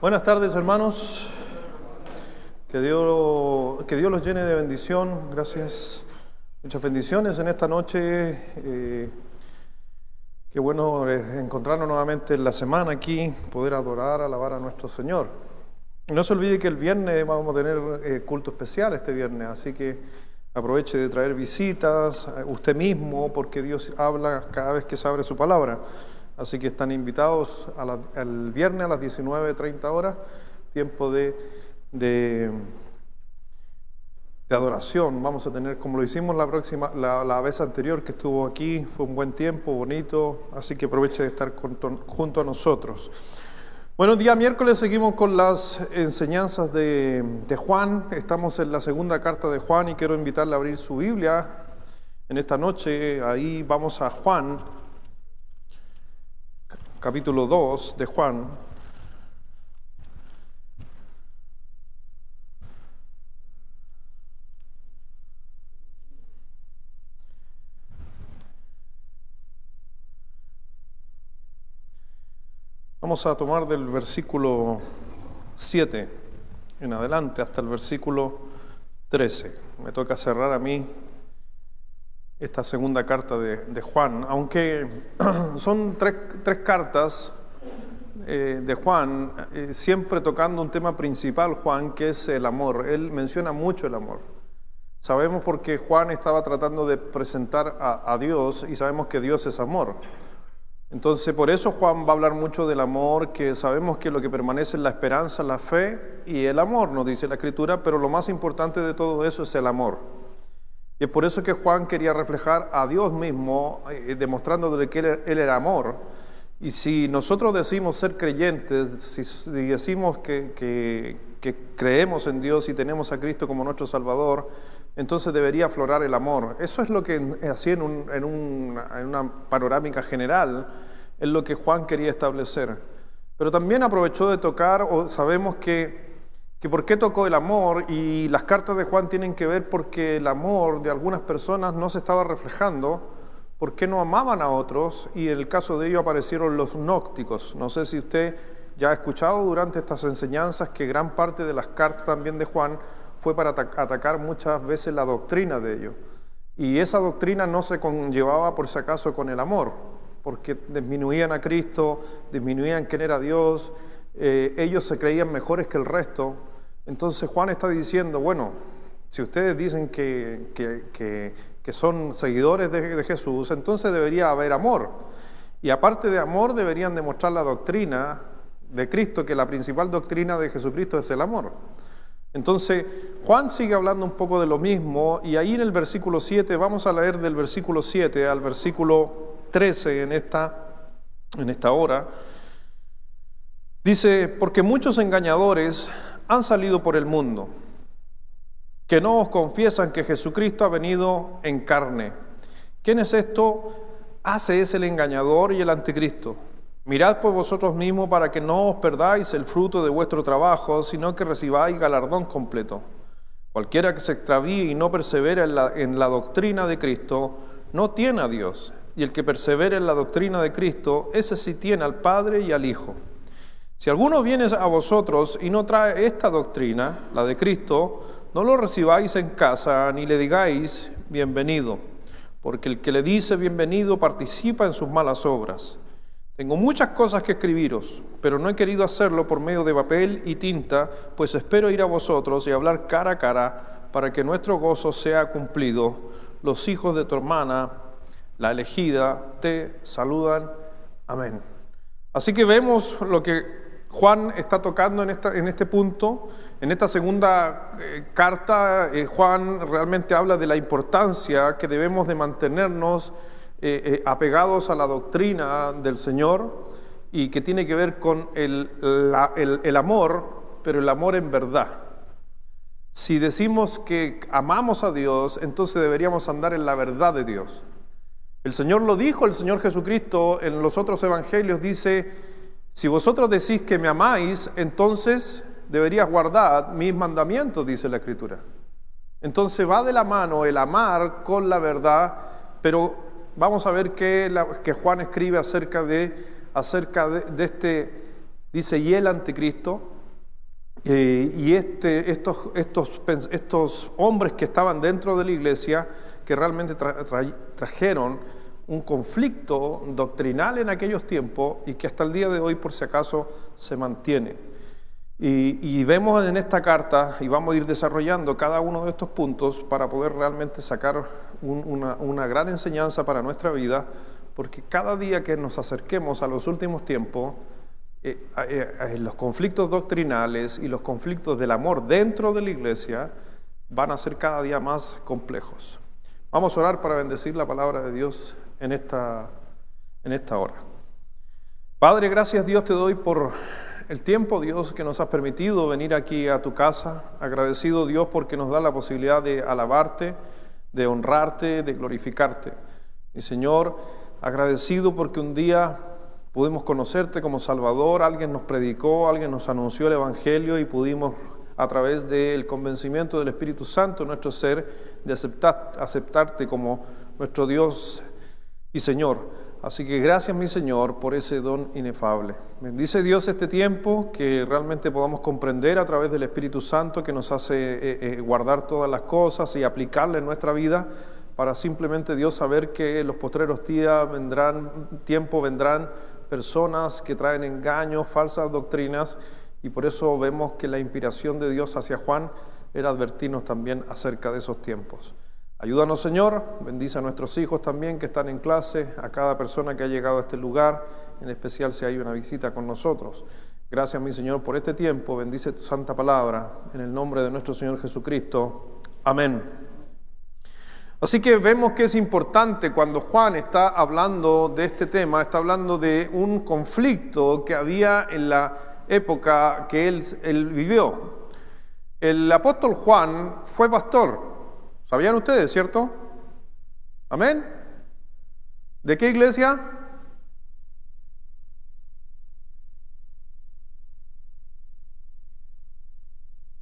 Buenas tardes, hermanos. Que Dios los llene de bendición. Gracias. Muchas bendiciones en esta noche. Qué bueno encontrarnos nuevamente en la semana aquí, poder adorar, alabar a nuestro Señor. Y no se olvide que el viernes vamos a tener culto especial este viernes, así que aproveche de traer visitas, usted mismo, porque Dios habla cada vez que se abre su palabra. Así que están invitados el viernes a las 19:30 horas, tiempo de adoración. Vamos a tener, como lo hicimos la vez anterior que estuvo aquí, fue un buen tiempo, bonito, así que aproveche de estar junto a nosotros. Bueno, día miércoles seguimos con las enseñanzas de Juan. Estamos en la segunda carta de Juan y quiero invitarle a abrir su Biblia en esta noche. Ahí vamos a Juan, capítulo 2 de Juan. Vamos a tomar del versículo 7 en adelante hasta el versículo 13. Me toca cerrar a mí esta segunda carta de Juan, aunque son tres cartas de Juan, siempre tocando un tema principal, Juan, que es el amor. Él menciona mucho el amor. Sabemos porque Juan estaba tratando de presentar a Dios y sabemos que Dios es amor. Entonces, por eso Juan va a hablar mucho del amor, que sabemos que lo que permanece es la esperanza, la fe y el amor, nos dice la Escritura, pero lo más importante de todo eso es el amor. Y es por eso que Juan quería reflejar a Dios mismo, demostrándole que Él era amor. Y si nosotros decimos ser creyentes, si decimos que creemos en Dios y tenemos a Cristo como nuestro Salvador, entonces debería aflorar el amor. Eso es lo que, así en una panorámica general, es lo que Juan quería establecer. Pero también aprovechó de tocar, o sabemos que por qué tocó el amor, y las cartas de Juan tienen que ver porque el amor de algunas personas no se estaba reflejando, porque no amaban a otros, y en el caso de ellos aparecieron los gnósticos. No sé si usted ya ha escuchado durante estas enseñanzas que gran parte de las cartas también de Juan fue para atacar muchas veces la doctrina de ellos. Y esa doctrina no se conllevaba por si acaso con el amor, porque disminuían a Cristo, disminuían quién era Dios, ellos se creían mejores que el resto. Entonces Juan está diciendo, bueno, si ustedes dicen que son seguidores de Jesús, entonces debería haber amor. Y aparte de amor deberían demostrar la doctrina de Cristo, que la principal doctrina de Jesucristo es el amor. Entonces Juan sigue hablando un poco de lo mismo, y ahí en el versículo 7, vamos a leer del versículo 7 al versículo 13 en esta hora. Dice, porque muchos engañadores han salido por el mundo, que no os confiesan que Jesucristo ha venido en carne. ¿Quién es esto? Es el engañador y el anticristo. Mirad por vosotros mismos para que no os perdáis el fruto de vuestro trabajo, sino que recibáis galardón completo. Cualquiera que se extravíe y no persevera en la doctrina de Cristo, no tiene a Dios. Y el que persevera en la doctrina de Cristo, ese sí tiene al Padre y al Hijo. Si alguno viene a vosotros y no trae esta doctrina, la de Cristo, no lo recibáis en casa, ni le digáis bienvenido, porque el que le dice bienvenido participa en sus malas obras. Tengo muchas cosas que escribiros, pero no he querido hacerlo por medio de papel y tinta, pues espero ir a vosotros y hablar cara a cara, para que nuestro gozo sea cumplido. Los hijos de tu hermana, la elegida, te saludan. Amén. Así que vemos lo que Juan está tocando en este punto. En esta segunda carta, Juan realmente habla de la importancia que debemos de mantenernos apegados a la doctrina del Señor, y que tiene que ver con el amor, pero el amor en verdad. Si decimos que amamos a Dios, entonces deberíamos andar en la verdad de Dios. El Señor lo dijo, el Señor Jesucristo en los otros evangelios dice, si vosotros decís que me amáis, entonces deberías guardar mis mandamientos, dice la Escritura. Entonces va de la mano el amar con la verdad, pero vamos a ver que Juan escribe acerca de Dice, y el anticristo, y estos hombres que estaban dentro de la iglesia, que realmente trajeron un conflicto doctrinal en aquellos tiempos y que hasta el día de hoy, por si acaso, se mantiene. Y vemos en esta carta, y vamos a ir desarrollando cada uno de estos puntos para poder realmente sacar una gran enseñanza para nuestra vida, porque cada día que nos acerquemos a los últimos tiempos, los conflictos doctrinales y los conflictos del amor dentro de la iglesia van a ser cada día más complejos. Vamos a orar para bendecir la palabra de Dios en esta hora. Padre, gracias Dios te doy por el tiempo, Dios, que nos has permitido venir aquí a tu casa. Agradecido, Dios, porque nos da la posibilidad de alabarte, de honrarte, de glorificarte. Mi Señor, agradecido porque un día pudimos conocerte como Salvador, alguien nos predicó, alguien nos anunció el Evangelio y pudimos, a través del convencimiento del Espíritu Santo en nuestro ser, de aceptarte como nuestro Dios y Señor. Así que gracias, mi Señor, por ese don inefable. Bendice Dios este tiempo, que realmente podamos comprender a través del Espíritu Santo que nos hace guardar todas las cosas y aplicarle en nuestra vida, para simplemente, Dios, saber que en los postreros tiempos vendrán personas que traen engaños, falsas doctrinas, y por eso vemos que la inspiración de Dios hacia Juan era advertirnos también acerca de esos tiempos. Ayúdanos, Señor, bendice a nuestros hijos también que están en clase, a cada persona que ha llegado a este lugar, en especial si hay una visita con nosotros. Gracias, mi Señor, por este tiempo, bendice tu santa palabra, en el nombre de nuestro Señor Jesucristo. Amén. Así que vemos que es importante cuando Juan está hablando de este tema, está hablando de un conflicto que había en la época que él vivió. El apóstol Juan fue pastor. ¿Sabían ustedes, cierto? ¿Amén? ¿De qué iglesia?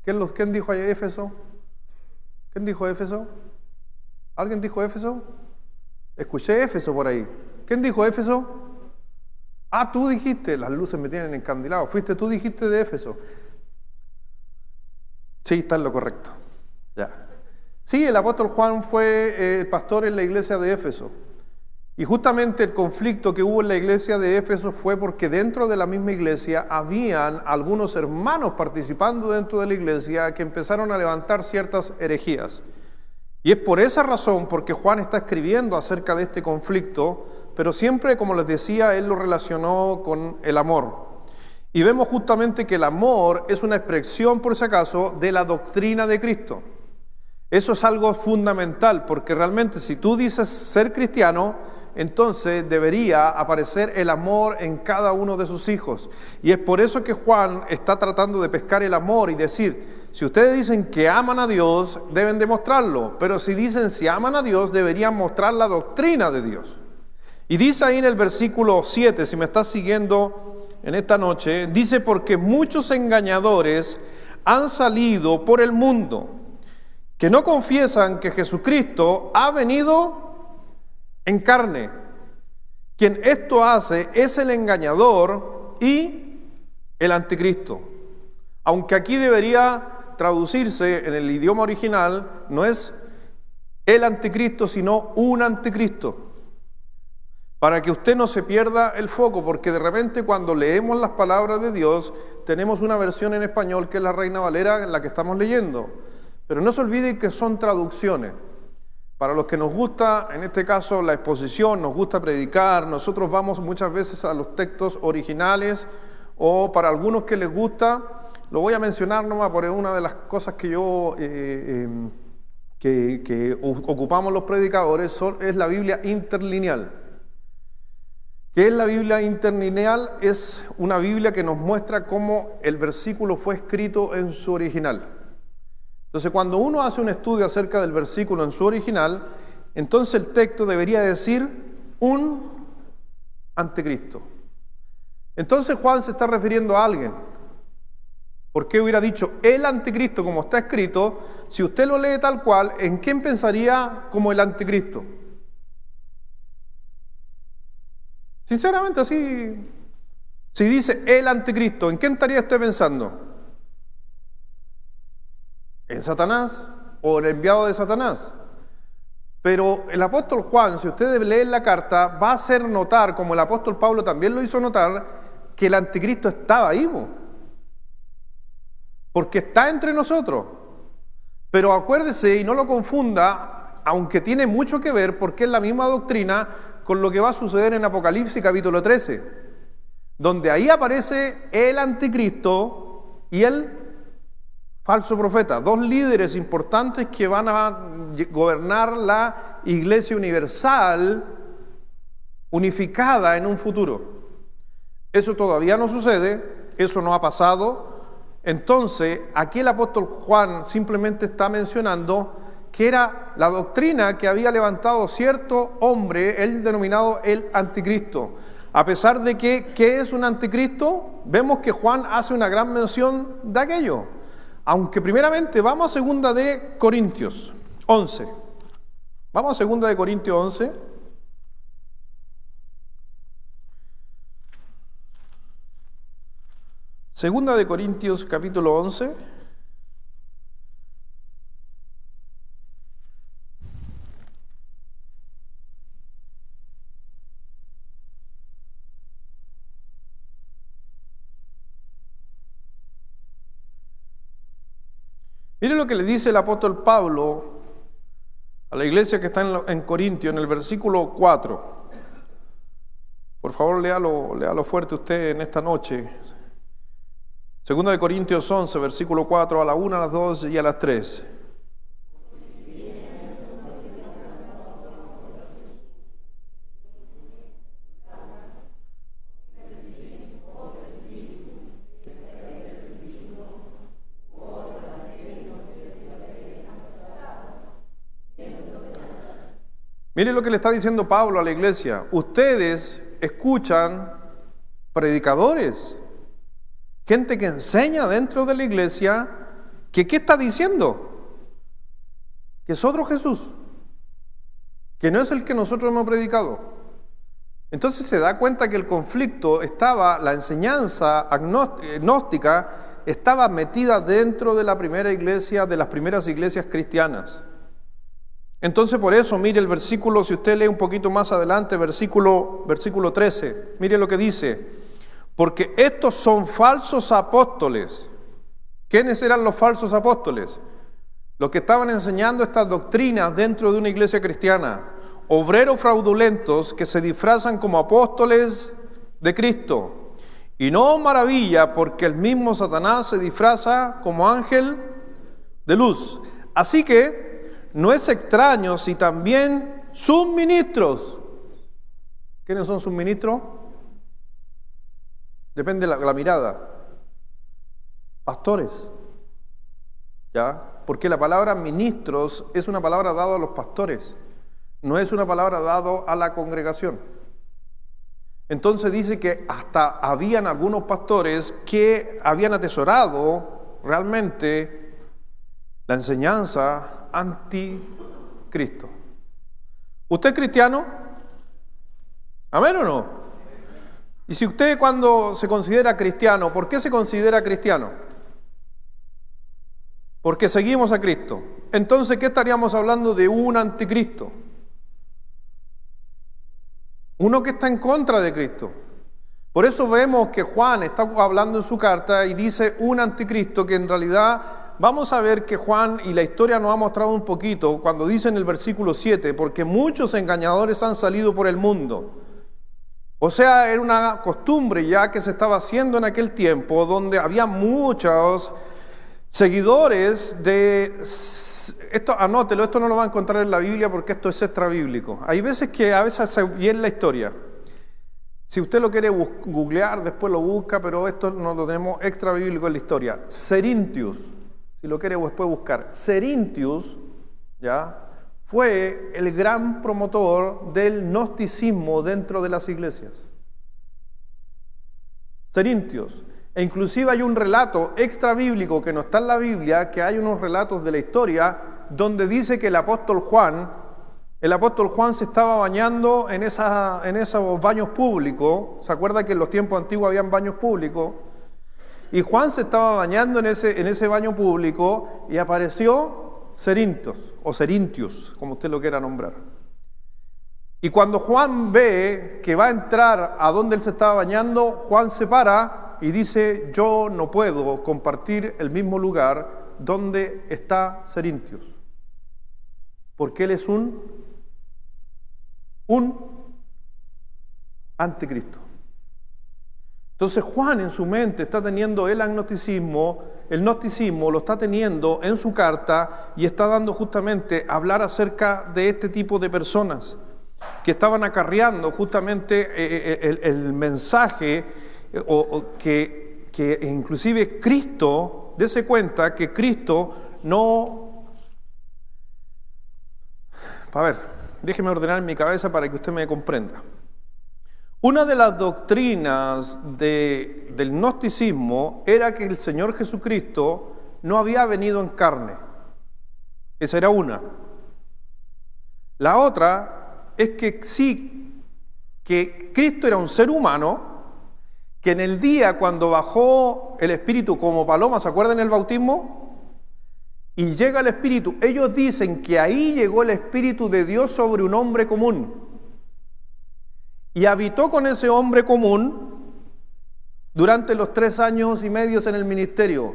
¿Quién dijo ahí Éfeso? ¿Quién dijo Éfeso? ¿Alguien dijo Éfeso? Escuché Éfeso por ahí. ¿Quién dijo Éfeso? Ah, tú dijiste, las luces me tienen encandilado. Tú dijiste de Éfeso. Sí, está en lo correcto. Ya. Sí, el apóstol Juan fue pastor en la iglesia de Éfeso. Y justamente el conflicto que hubo en la iglesia de Éfeso fue porque dentro de la misma iglesia habían algunos hermanos participando dentro de la iglesia que empezaron a levantar ciertas herejías. Y es por esa razón porque Juan está escribiendo acerca de este conflicto, pero siempre, como les decía, él lo relacionó con el amor. Y vemos justamente que el amor es una expresión, por si acaso, de la doctrina de Cristo. Eso es algo fundamental, porque realmente si tú dices ser cristiano, entonces debería aparecer el amor en cada uno de sus hijos. Y es por eso que Juan está tratando de pescar el amor y decir, si ustedes dicen que aman a Dios, deben demostrarlo, pero si dicen si aman a Dios, deberían mostrar la doctrina de Dios. Y dice ahí en el versículo 7, si me estás siguiendo en esta noche, dice, porque muchos engañadores han salido por el mundo, que no confiesan que Jesucristo ha venido en carne. Quien esto hace es el engañador y el anticristo. Aunque aquí debería traducirse en el idioma original, no es el anticristo, sino un anticristo. Para que usted no se pierda el foco, porque de repente cuando leemos las palabras de Dios, tenemos una versión en español que es la Reina Valera en la que estamos leyendo. Pero no se olviden que son traducciones. Para los que nos gusta, en este caso, la exposición, nos gusta predicar, nosotros vamos muchas veces a los textos originales, o para algunos que les gusta, lo voy a mencionar nomás por una de las cosas que que ocupamos los predicadores, es la Biblia interlineal. ¿Qué es la Biblia interlineal? Es una Biblia que nos muestra cómo el versículo fue escrito en su original. Entonces, cuando uno hace un estudio acerca del versículo en su original, entonces el texto debería decir un anticristo. Entonces Juan se está refiriendo a alguien. ¿Por qué hubiera dicho el anticristo como está escrito? Si usted lo lee tal cual, ¿en quién pensaría como el anticristo? Sinceramente, así Si dice el anticristo, ¿en quién estaría usted pensando? ¿En Satanás o el enviado de Satanás? Pero el apóstol Juan, si ustedes leen la carta, va a hacer notar, como el apóstol Pablo también lo hizo notar, que el anticristo estaba vivo. Porque está entre nosotros. Pero acuérdese y no lo confunda, aunque tiene mucho que ver, porque es la misma doctrina con lo que va a suceder en Apocalipsis capítulo 13, donde ahí aparece el anticristo y el falso profeta, dos líderes importantes que van a gobernar la iglesia universal unificada en un futuro. Eso todavía no sucede, eso no ha pasado. Entonces, aquí el apóstol Juan simplemente está mencionando que era la doctrina que había levantado cierto hombre, él denominado el anticristo. A pesar de que, ¿qué es un anticristo? Vemos que Juan hace una gran mención de aquello. Aunque primeramente vamos a 2 de Corintios 11. Vamos a 2 de Corintios 11. Segunda de Corintios capítulo 11. Mire lo que le dice el apóstol Pablo a la iglesia que está en Corintio, en el versículo 4. Por favor, léalo fuerte usted en esta noche. Segunda de Corintios 11, versículo 4, a la 1, a las 2 y a las 3. Mire lo que le está diciendo Pablo a la iglesia. Ustedes escuchan predicadores, gente que enseña dentro de la iglesia, que ¿qué está diciendo? Que es otro Jesús, que no es el que nosotros hemos predicado. Entonces se da cuenta que el conflicto estaba, la enseñanza gnóstica estaba metida dentro de la primera iglesia, de las primeras iglesias cristianas. Entonces por eso, mire el versículo, si usted lee un poquito más adelante, versículo 13, mire lo que dice: porque estos son falsos apóstoles. ¿Quiénes eran los falsos apóstoles? Los que estaban enseñando estas doctrinas dentro de una iglesia cristiana. Obreros fraudulentos que se disfrazan como apóstoles de Cristo. Y no maravilla, porque el mismo Satanás se disfraza como ángel de luz. Así que no es extraño si también sus ministros. ¿Quiénes son sus ministros? Depende de la mirada. Pastores. ¿Ya? Porque la palabra ministros es una palabra dada a los pastores, no es una palabra dada a la congregación. Entonces dice que hasta habían algunos pastores que habían atesorado realmente la enseñanza anticristo. ¿Usted es cristiano? ¿Amén o no? Y si usted, cuando se considera cristiano, ¿por qué se considera cristiano? Porque seguimos a Cristo. Entonces, ¿qué estaríamos hablando de un anticristo? Uno que está en contra de Cristo. Por eso vemos que Juan está hablando en su carta y dice un anticristo, que en realidad vamos a ver que Juan, y la historia nos ha mostrado un poquito, cuando dice en el versículo 7, porque muchos engañadores han salido por el mundo. O sea, era una costumbre ya que se estaba haciendo en aquel tiempo, donde había muchos seguidores de... Esto, anótelo, esto no lo va a encontrar en la Biblia porque esto es extra bíblico. Hay veces que a veces se viene la historia. Si usted lo quiere googlear, después lo busca, pero esto no lo tenemos extra bíblico en la historia. Cerintius, si lo quiere después buscar. Cerintius, ¿ya?, fue el gran promotor del gnosticismo dentro de las iglesias. Cerintius. E inclusive hay un relato extra bíblico que no está en la Biblia, que hay unos relatos de la historia donde dice que el apóstol Juan el apóstol Juan se estaba bañando en esos baños públicos. ¿Se acuerda que en los tiempos antiguos habían baños públicos? Y Juan se estaba bañando en ese baño público y apareció Cerintos, o Cerintius, como usted lo quiera nombrar. Y cuando Juan ve que va a entrar a donde él se estaba bañando, Juan se para y dice: yo no puedo compartir el mismo lugar donde está Cerintius, porque él es un anticristo. Entonces Juan en su mente está teniendo el gnosticismo lo está teniendo en su carta y está dando justamente a hablar acerca de este tipo de personas que estaban acarreando justamente el mensaje que inclusive Cristo, dése cuenta que Cristo no... A ver, déjeme ordenar en mi cabeza para que usted me comprenda. Una de las doctrinas del gnosticismo era que el Señor Jesucristo no había venido en carne. Esa era una. La otra es que sí, que Cristo era un ser humano, que en el día cuando bajó el Espíritu como paloma, ¿se acuerdan del bautismo? Y llega el Espíritu, ellos dicen que ahí llegó el Espíritu de Dios sobre un hombre común. Y habitó con ese hombre común durante los 3 años y medio en el ministerio.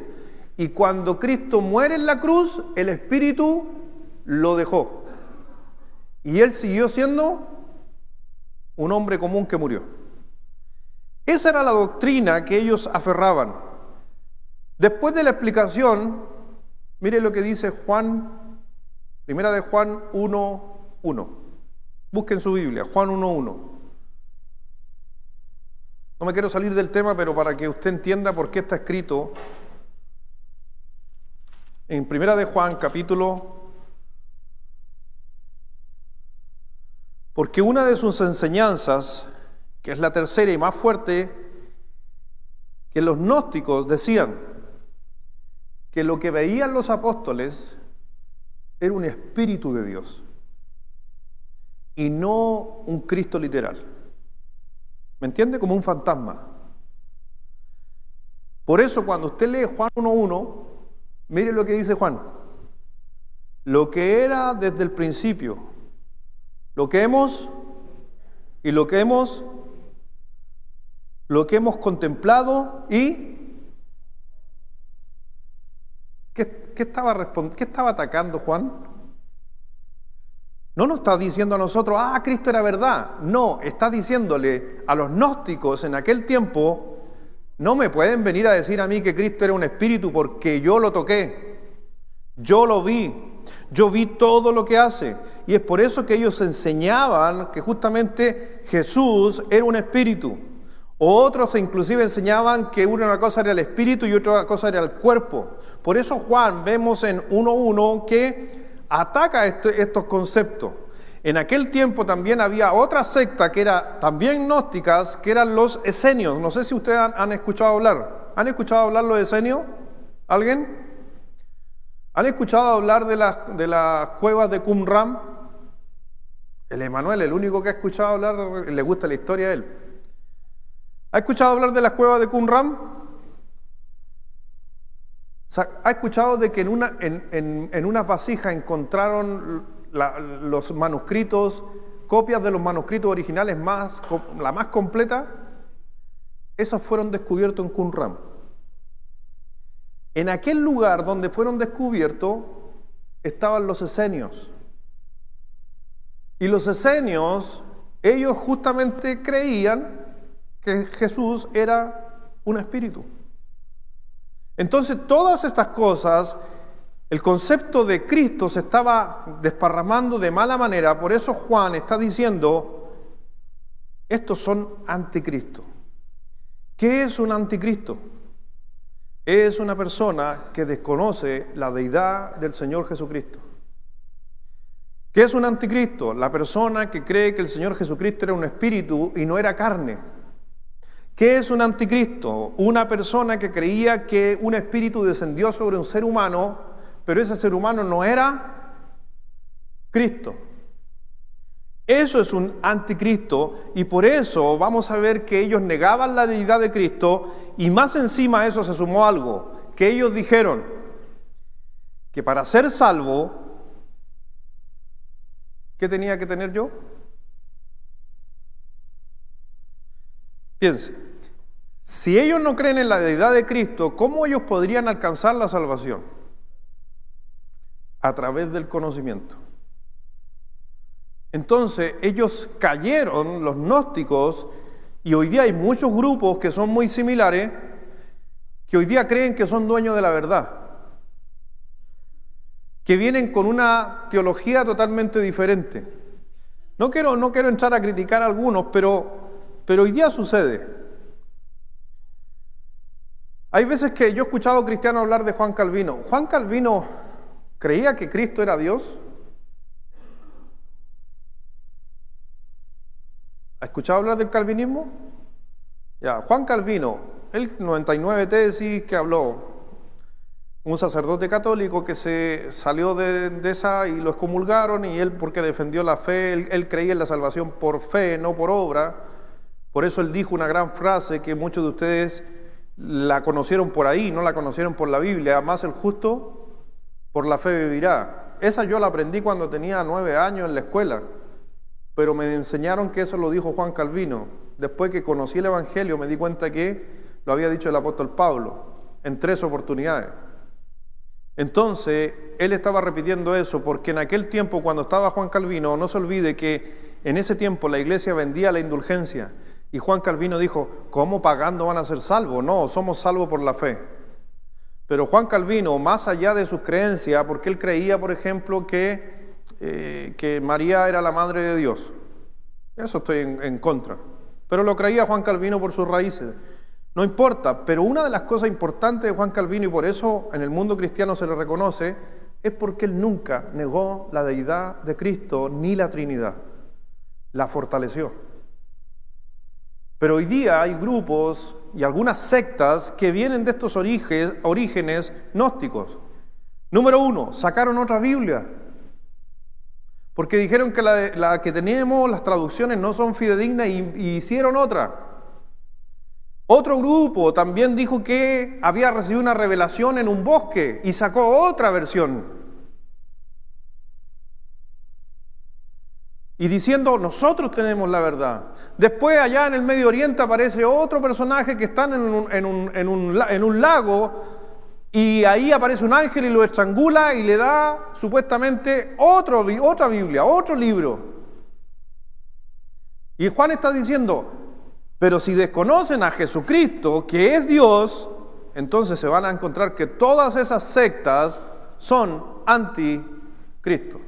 Y cuando Cristo muere en la cruz, el Espíritu lo dejó. Y él siguió siendo un hombre común que murió. Esa era la doctrina que ellos aferraban. Después de la explicación, mire lo que dice Juan, primera de Juan 1:1. Busquen su Biblia, Juan 1:1. No me quiero salir del tema, pero para que usted entienda por qué está escrito en primera de Juan, capítulo... Porque una de sus enseñanzas, que es la tercera y más fuerte, que los gnósticos decían que lo que veían los apóstoles era un espíritu de Dios y no un Cristo literal. ¿Me entiende? Como un fantasma. Por eso cuando usted lee Juan 1:1, mire lo que dice Juan. Lo que era desde el principio, lo que hemos contemplado y ¿qué estaba atacando Juan? No nos está diciendo a nosotros, Cristo era verdad. No, está diciéndole a los gnósticos en aquel tiempo, no me pueden venir a decir a mí que Cristo era un espíritu porque yo lo toqué, yo lo vi, yo vi todo lo que hace. Y es por eso que ellos enseñaban que justamente Jesús era un espíritu. Otros inclusive enseñaban que una cosa era el espíritu y otra cosa era el cuerpo. Por eso Juan, vemos en 1:1 que ataca estos conceptos. En aquel tiempo también había otra secta que era también gnósticas, que eran los esenios. No sé si ustedes han escuchado hablar. ¿Han escuchado hablar los esenios? ¿Alguien? ¿Han escuchado hablar de las cuevas de Qumran? El Emanuel, el único que ha escuchado hablar, le gusta la historia a él. ¿Ha escuchado hablar de las cuevas de Qumran? ¿Ha escuchado de que en una vasija encontraron los manuscritos, copias de los manuscritos originales la más completa? Esos fueron descubiertos en Qumran. En aquel lugar donde fueron descubiertos estaban los esenios. Y los esenios, ellos justamente creían que Jesús era un espíritu. Entonces todas estas cosas, el concepto de Cristo se estaba desparramando de mala manera. Por eso Juan está diciendo, estos son anticristos. ¿Qué es un anticristo? Es una persona que desconoce la deidad del Señor Jesucristo. ¿Qué es un anticristo? La persona que cree que el Señor Jesucristo era un espíritu y no era carne. ¿Qué es un anticristo? Una persona que creía que un espíritu descendió sobre un ser humano, pero ese ser humano no era Cristo. Eso es un anticristo y por eso vamos a ver que ellos negaban la deidad de Cristo y más encima a eso se sumó algo, que ellos dijeron que para ser salvo, ¿qué tenía que tener yo? Piense, si ellos no creen en la deidad de Cristo, ¿cómo ellos podrían alcanzar la salvación? A través del conocimiento. Entonces ellos cayeron, los gnósticos, y hoy día hay muchos grupos que son muy similares, que hoy día creen que son dueños de la verdad, que vienen con una teología totalmente diferente. No quiero entrar a criticar a algunos, pero hoy día sucede. Hay veces que yo he escuchado cristianos hablar de Juan Calvino. ¿Juan Calvino creía que Cristo era Dios? ¿Ha escuchado hablar del calvinismo? Ya, Juan Calvino, el 99 tesis que habló, un sacerdote católico que se salió de esa y lo excomulgaron, y él, porque defendió la fe, él creía en la salvación por fe, no por obra. Por eso él dijo una gran frase que muchos de ustedes la conocieron por ahí, no la conocieron por la Biblia: más el justo por la fe vivirá. Esa yo la aprendí cuando tenía 9 años en la escuela, pero me enseñaron que eso lo dijo Juan Calvino. Después que conocí el Evangelio me di cuenta que lo había dicho el apóstol Pablo en 3 oportunidades. Entonces él estaba repitiendo eso porque en aquel tiempo, cuando estaba Juan Calvino, no se olvide que en ese tiempo la iglesia vendía la indulgencia, y Juan Calvino dijo: ¿cómo pagando van a ser salvos? No, somos salvos por la fe. Pero Juan Calvino, más allá de sus creencias, porque él creía, por ejemplo, que María era la madre de Dios, eso estoy en contra, pero lo creía Juan Calvino por sus raíces, no importa. Pero una de las cosas importantes de Juan Calvino, y por eso en el mundo cristiano se le reconoce, es porque él nunca negó la deidad de Cristo ni la Trinidad, la fortaleció. Pero hoy día hay grupos y algunas sectas que vienen de estos orígenes gnósticos. Número 1, sacaron otra Biblia, porque dijeron que la que tenemos, las traducciones no son fidedignas, y hicieron otra. Otro grupo también dijo que había recibido una revelación en un bosque y sacó otra versión, y diciendo: nosotros tenemos la verdad. Después allá en el Medio Oriente aparece otro personaje que está en un lago, y ahí aparece un ángel y lo estrangula y le da supuestamente otra Biblia, otro libro. Y Juan está diciendo: pero si desconocen a Jesucristo, que es Dios, entonces se van a encontrar que todas esas sectas son anticristo.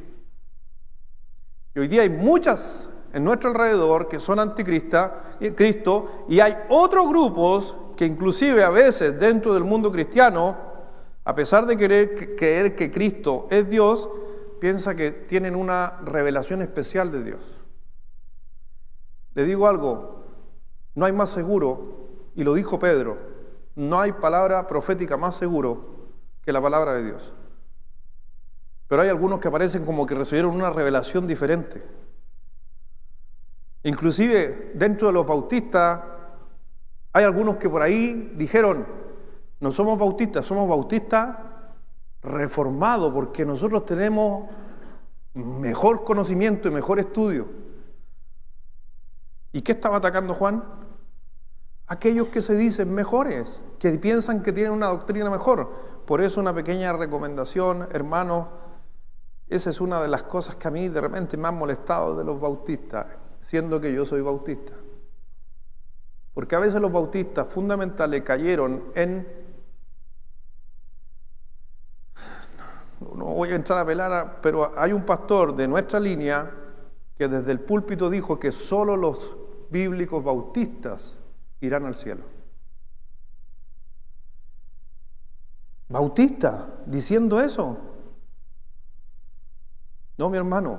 Y hoy día hay muchas en nuestro alrededor que son anticristo, y hay otros grupos que inclusive a veces dentro del mundo cristiano, a pesar de creer que Cristo es Dios, piensa que tienen una revelación especial de Dios. Le digo algo, no hay más seguro, y lo dijo Pedro, no hay palabra profética más seguro que la palabra de Dios. Pero hay algunos que parecen como que recibieron una revelación diferente. Inclusive dentro de los bautistas hay algunos que por ahí dijeron: no somos bautistas reformados, porque nosotros tenemos mejor conocimiento y mejor estudio. ¿Y qué estaba atacando Juan? Aquellos que se dicen mejores, que piensan que tienen una doctrina mejor. Por eso una pequeña recomendación, hermanos, esa es una de las cosas que a mí de repente me han molestado de los bautistas, siendo que yo soy bautista. Porque a veces los bautistas fundamentales cayeron no voy a entrar a apelar, pero hay un pastor de nuestra línea que desde el púlpito dijo que solo los bíblicos bautistas irán al cielo. ¿Bautista diciendo eso? No, mi hermano,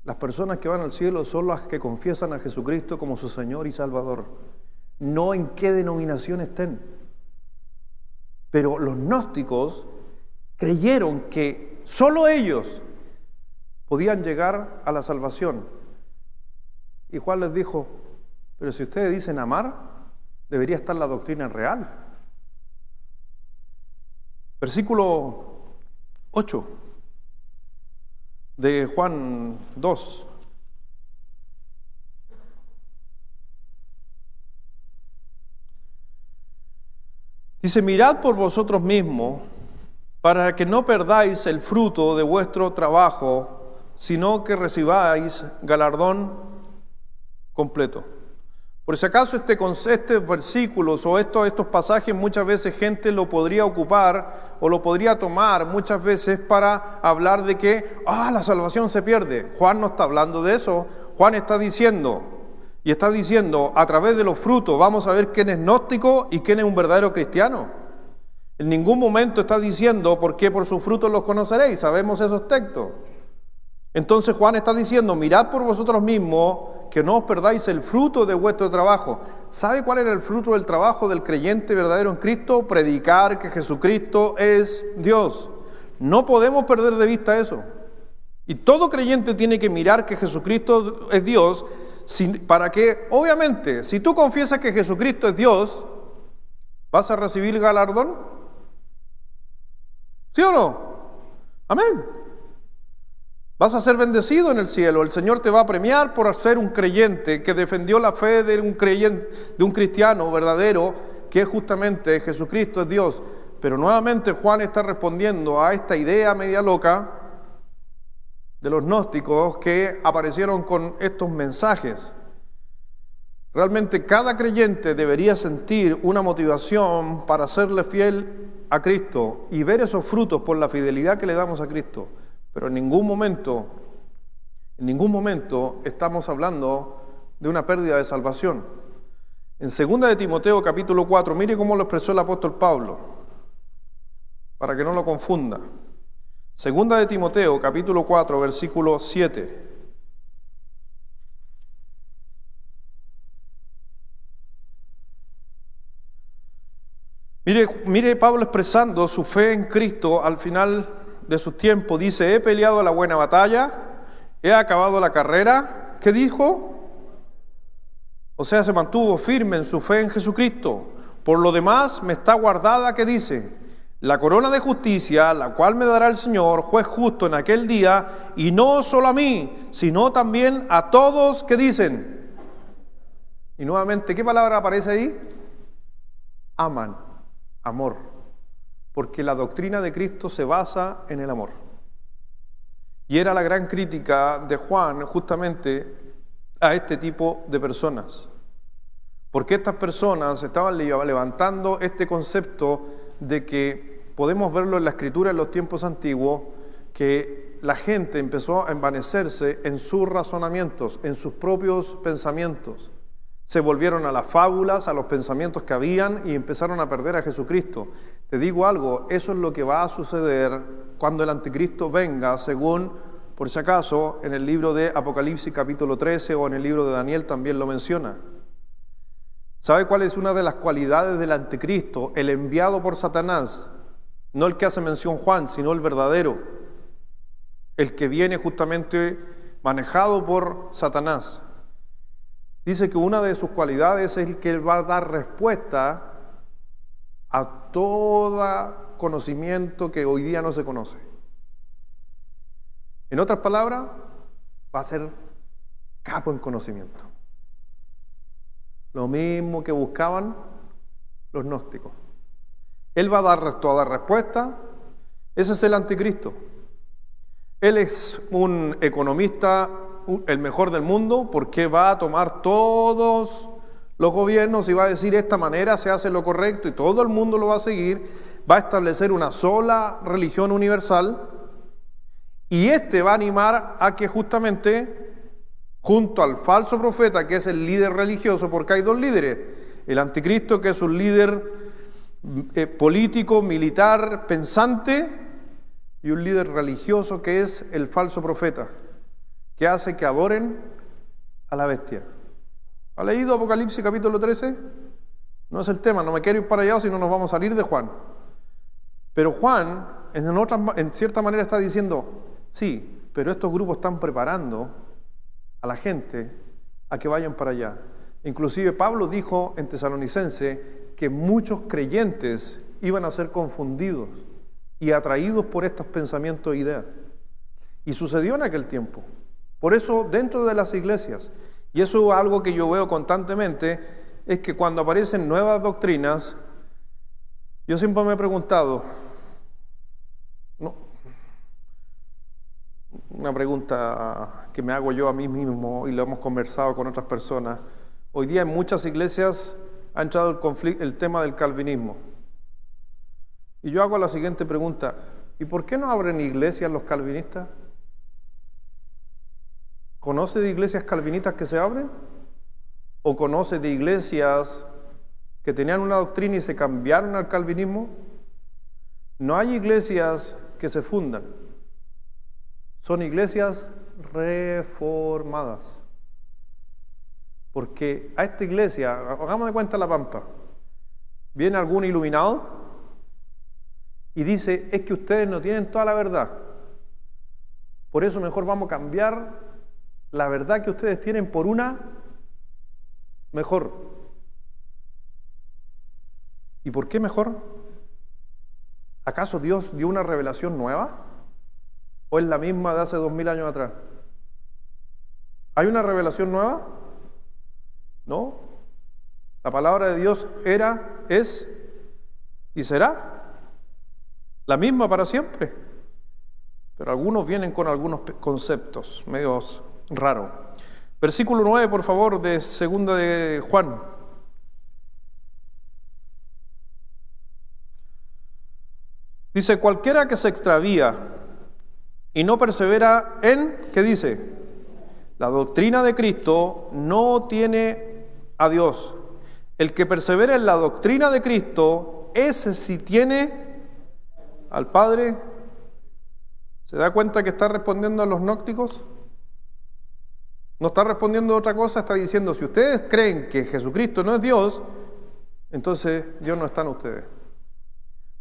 las personas que van al cielo son las que confiesan a Jesucristo como su Señor y Salvador, no en qué denominación estén. Pero los gnósticos creyeron que solo ellos podían llegar a la salvación, Y Juan les dijo, pero si ustedes dicen amar, debería estar la doctrina real. Versículo 8 de Juan 2. Dice, mirad por vosotros mismos, para que no perdáis el fruto de vuestro trabajo, sino que recibáis galardón completo. Por si acaso estos versículos o estos pasajes muchas veces gente lo podría ocupar o lo podría tomar muchas veces para hablar de que la salvación se pierde. Juan no está hablando de eso. Juan está diciendo a través de los frutos vamos a ver quién es gnóstico y quién es un verdadero cristiano. En ningún momento está diciendo porque por sus frutos los conoceréis. Sabemos esos textos. Entonces Juan está diciendo, mirad por vosotros mismos que no os perdáis el fruto de vuestro trabajo. ¿Sabe cuál era el fruto del trabajo del creyente verdadero en Cristo? Predicar que Jesucristo es Dios. No podemos perder de vista eso. Y todo creyente tiene que mirar que Jesucristo es Dios, para que, obviamente, si tú confiesas que Jesucristo es Dios, ¿vas a recibir galardón? ¿Sí o no? Amén. Vas a ser bendecido en el cielo. El Señor te va a premiar por ser un creyente que defendió la fe de un creyente, de un cristiano verdadero, que es justamente Jesucristo es Dios. Pero nuevamente Juan está respondiendo a esta idea media loca de los gnósticos que aparecieron con estos mensajes. Realmente cada creyente debería sentir una motivación para serle fiel a Cristo y ver esos frutos por la fidelidad que le damos a Cristo. Pero en ningún momento estamos hablando de una pérdida de salvación. En 2 de Timoteo capítulo 4, mire cómo lo expresó el apóstol Pablo, para que no lo confunda. 2 de Timoteo capítulo 4, versículo 7. Mire Pablo expresando su fe en Cristo al final de su tiempo. Dice, he peleado la buena batalla, he acabado la carrera. ¿Qué dijo? O sea, se mantuvo firme en su fe en Jesucristo. Por lo demás, me está guardada, ¿qué dice? La corona de justicia, la cual me dará el Señor, juez justo en aquel día, y no solo a mí, sino también a todos que dicen. Y nuevamente, ¿qué palabra aparece ahí? Aman, amor. Porque la doctrina de Cristo se basa en el amor. Y era la gran crítica de Juan justamente a este tipo de personas. Porque estas personas estaban levantando este concepto de que podemos verlo en la Escritura en los tiempos antiguos, que la gente empezó a envanecerse en sus razonamientos, en sus propios pensamientos. Se volvieron a las fábulas, a los pensamientos que habían y empezaron a perder a Jesucristo. Te digo algo, eso es lo que va a suceder cuando el anticristo venga, según, por si acaso, en el libro de Apocalipsis capítulo 13 o en el libro de Daniel también lo menciona. ¿Sabe cuál es una de las cualidades del anticristo? El enviado por Satanás, no el que hace mención Juan, sino el verdadero, el que viene justamente manejado por Satanás. Dice que una de sus cualidades es que él va a dar respuesta a todo conocimiento que hoy día no se conoce. En otras palabras, va a ser capo en conocimiento. Lo mismo que buscaban los gnósticos. Él va a dar toda respuesta. Ese es el anticristo. Él es un economista, el mejor del mundo, porque va a tomar todos los gobiernos y va a decir de esta manera se hace lo correcto y todo el mundo lo va a seguir. Va a establecer una sola religión universal y va a animar a que justamente junto al falso profeta, que es el líder religioso, porque hay dos líderes, el anticristo, que es un líder político, militar, pensante, y un líder religioso, que es el falso profeta, que hace que adoren a la bestia. ¿Ha leído Apocalipsis capítulo 13? No es el tema, no me quiero ir para allá, si no nos vamos a salir de Juan. Pero Juan, en cierta manera, está diciendo, sí, pero estos grupos están preparando a la gente a que vayan para allá. Inclusive Pablo dijo en Tesalonicense que muchos creyentes iban a ser confundidos y atraídos por estos pensamientos e ideas. Y sucedió en aquel tiempo. Por eso, dentro de las iglesias, y eso es algo que yo veo constantemente, es que cuando aparecen nuevas doctrinas, yo siempre me he preguntado, una pregunta que me hago yo a mí mismo y lo hemos conversado con otras personas. Hoy día en muchas iglesias ha entrado el tema del calvinismo. Y yo hago la siguiente pregunta, ¿y por qué no abren iglesias los calvinistas? ¿Conoce de iglesias calvinistas que se abren? ¿O conoce de iglesias que tenían una doctrina y se cambiaron al calvinismo? No hay iglesias que se fundan. Son iglesias reformadas. Porque a esta iglesia, hagamos de cuenta La Pampa, viene algún iluminado y dice, es que ustedes no tienen toda la verdad. Por eso mejor vamos a cambiar la verdad que ustedes tienen por una mejor. ¿Y por qué mejor? ¿Acaso Dios dio una revelación nueva? ¿O es la misma de hace 2000 años atrás? ¿Hay una revelación nueva? ¿No? La palabra de Dios era, es y será la misma para siempre. Pero algunos vienen con algunos conceptos medios raros. Versículo 9, por favor, de segunda de Juan. Dice, cualquiera que se extravía y no persevera en, ¿qué dice? La doctrina de Cristo no tiene a Dios. El que persevera en la doctrina de Cristo, ese sí tiene al Padre. ¿Se da cuenta que está respondiendo a los gnósticos? No está respondiendo a otra cosa, está diciendo, si ustedes creen que Jesucristo no es Dios, entonces Dios no está en ustedes.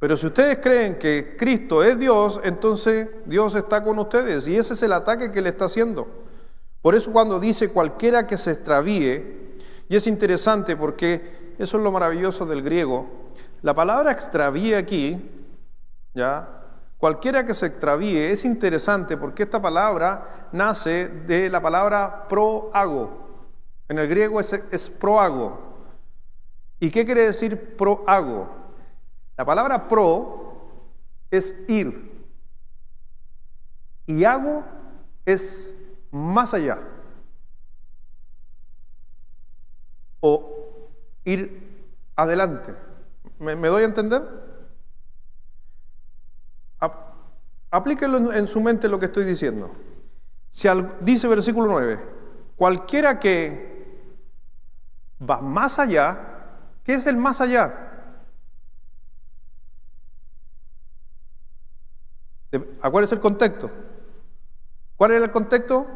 Pero si ustedes creen que Cristo es Dios, entonces Dios está con ustedes. Y ese es el ataque que le está haciendo. Por eso cuando dice cualquiera que se extravíe, y es interesante porque eso es lo maravilloso del griego, la palabra extravíe aquí, ¿ya? Cualquiera que se extravíe es interesante porque esta palabra nace de la palabra proago. En el griego es proago. ¿Y qué quiere decir proago? La palabra pro es ir y ago es más allá o ir adelante. ¿Me doy a entender? Aplíquenlo en su mente lo que estoy diciendo. Dice versículo 9, cualquiera que va más allá, ¿qué es el más allá? ¿Cuál es el contexto? ¿Cuál era el contexto?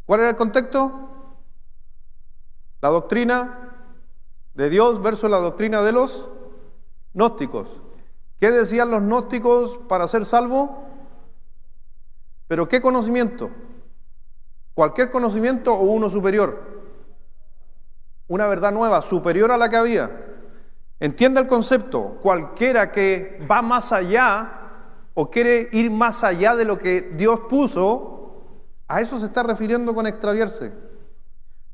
¿Cuál era el contexto? La doctrina de Dios versus la doctrina de los gnósticos. ¿Qué decían los gnósticos para ser salvo? ¿Pero qué conocimiento? ¿Cualquier conocimiento o uno superior? Una verdad nueva, superior a la que había. Entienda el concepto. Cualquiera que va más allá o quiere ir más allá de lo que Dios puso, a eso se está refiriendo con extraviarse.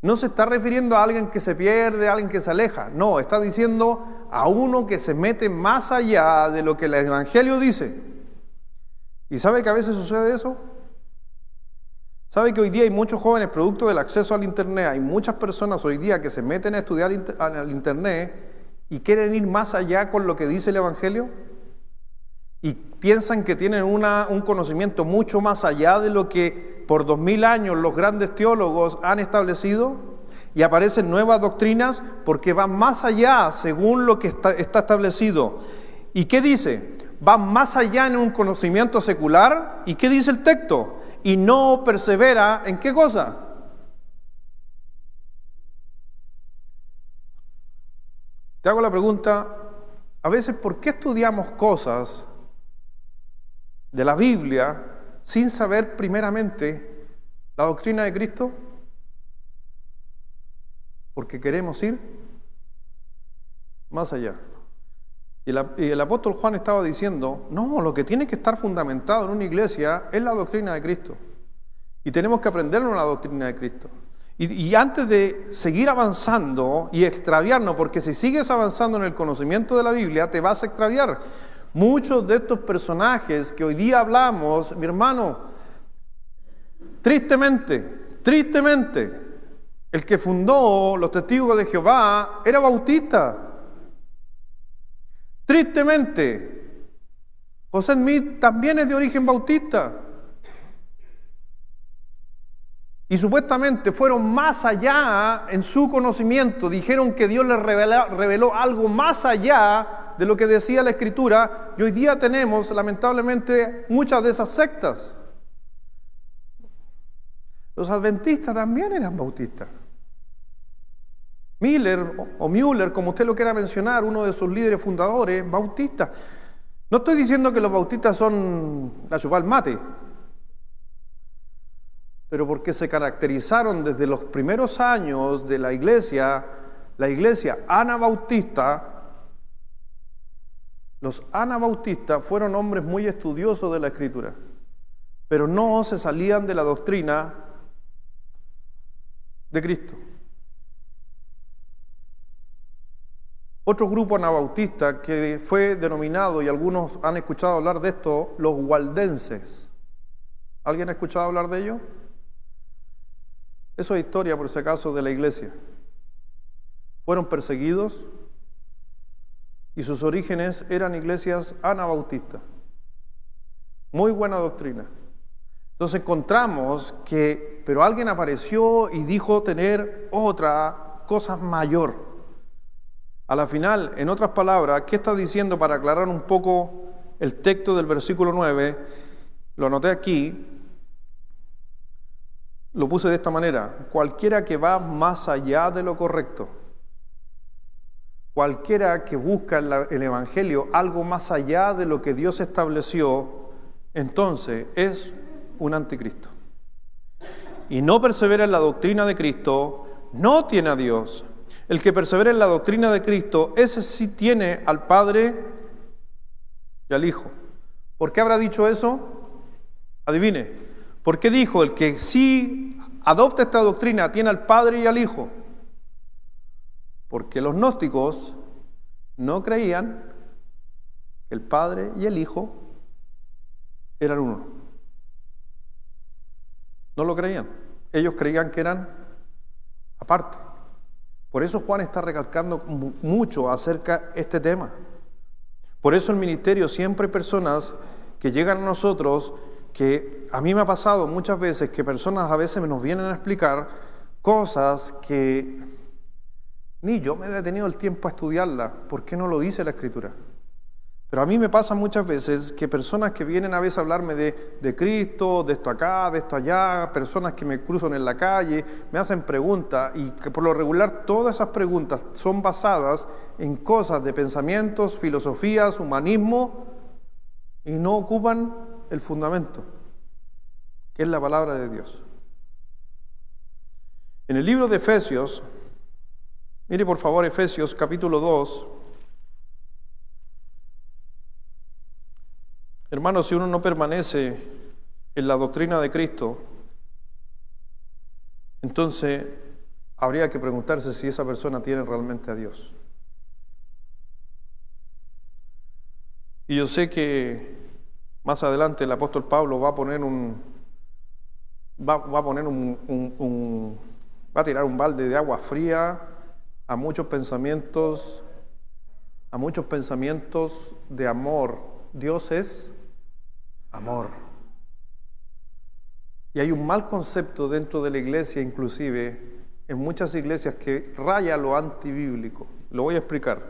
No se está refiriendo a alguien que se pierde, a alguien que se aleja. No, está diciendo a uno que se mete más allá de lo que el Evangelio dice. ¿Y sabe que a veces sucede eso? ¿Sabe que hoy día hay muchos jóvenes, producto del acceso al Internet, hay muchas personas hoy día que se meten a estudiar al Internet y quieren ir más allá con lo que dice el Evangelio? Y piensan que tienen un conocimiento mucho más allá de lo que por 2000 años los grandes teólogos han establecido, y aparecen nuevas doctrinas porque van más allá según lo que está establecido. ¿Y qué dice? Van más allá en un conocimiento secular. ¿Y qué dice el texto? Y no persevera ¿en qué cosa? Te hago la pregunta, a veces, ¿por qué estudiamos cosas de la Biblia sin saber primeramente la doctrina de Cristo? Porque queremos ir más allá. Y el apóstol Juan estaba diciendo, no, lo que tiene que estar fundamentado en una iglesia es la doctrina de Cristo. Y tenemos que aprendernos la doctrina de Cristo. Y antes de seguir avanzando y extraviarnos, porque si sigues avanzando en el conocimiento de la Biblia, te vas a extraviar. Muchos de estos personajes que hoy día hablamos, mi hermano, tristemente, el que fundó los Testigos de Jehová era bautista. Tristemente, José Smith también es de origen bautista. Y supuestamente fueron más allá en su conocimiento, dijeron que Dios les reveló algo más allá de lo que decía la Escritura, y hoy día tenemos lamentablemente muchas de esas sectas. Los adventistas también eran bautistas. Miller o Müller, como usted lo quiera mencionar, uno de sus líderes fundadores, bautista. No estoy diciendo que los bautistas son la chupar mate, pero porque se caracterizaron desde los primeros años de la iglesia anabautista. Los anabautistas fueron hombres muy estudiosos de la Escritura, pero no se salían de la doctrina de Cristo. Otro grupo anabautista que fue denominado, y algunos han escuchado hablar de esto, los waldenses. ¿Alguien ha escuchado hablar de ellos? Eso es historia, por si acaso, de la iglesia. Fueron perseguidos y sus orígenes eran iglesias anabautistas. Muy buena doctrina. Entonces encontramos que, pero alguien apareció y dijo tener otra cosa mayor. A la final, en otras palabras, ¿qué está diciendo para aclarar un poco el texto del versículo 9? Lo anoté aquí. Lo puse de esta manera: cualquiera que va más allá de lo correcto, cualquiera que busca en el Evangelio algo más allá de lo que Dios estableció, entonces es un anticristo. Y no persevera en la doctrina de Cristo, no tiene a Dios. El que persevera en la doctrina de Cristo, ese sí tiene al Padre y al Hijo. ¿Por qué habrá dicho eso? Adivine. ¿Por qué dijo el que sí adopta esta doctrina tiene al Padre y al Hijo? Porque los gnósticos no creían que el Padre y el Hijo eran uno. No lo creían. Ellos creían que eran aparte. Por eso Juan está recalcando mucho acerca de este tema. Por eso el ministerio siempre hay personas que llegan a nosotros, que a mí me ha pasado muchas veces que personas a veces nos vienen a explicar cosas que ni yo me he detenido el tiempo a estudiarlas. ¿Por qué no lo dice la Escritura? Pero a mí me pasa muchas veces que personas que vienen a veces a hablarme de Cristo, de esto acá, de esto allá, personas que me cruzan en la calle, me hacen preguntas, y que por lo regular todas esas preguntas son basadas en cosas de pensamientos, filosofías, humanismo, y no ocupan el fundamento, que es la palabra de Dios. En el libro de Efesios, mire por favor Efesios capítulo 2, hermanos, si uno no permanece en la doctrina de Cristo, entonces habría que preguntarse si esa persona tiene realmente a Dios. Y yo sé que más adelante el apóstol Pablo va a tirar un balde de agua fría a muchos pensamientos de amor. Dios es amor. Y hay un mal concepto dentro de la iglesia, inclusive en muchas iglesias, que raya lo antibíblico. Lo voy a explicar.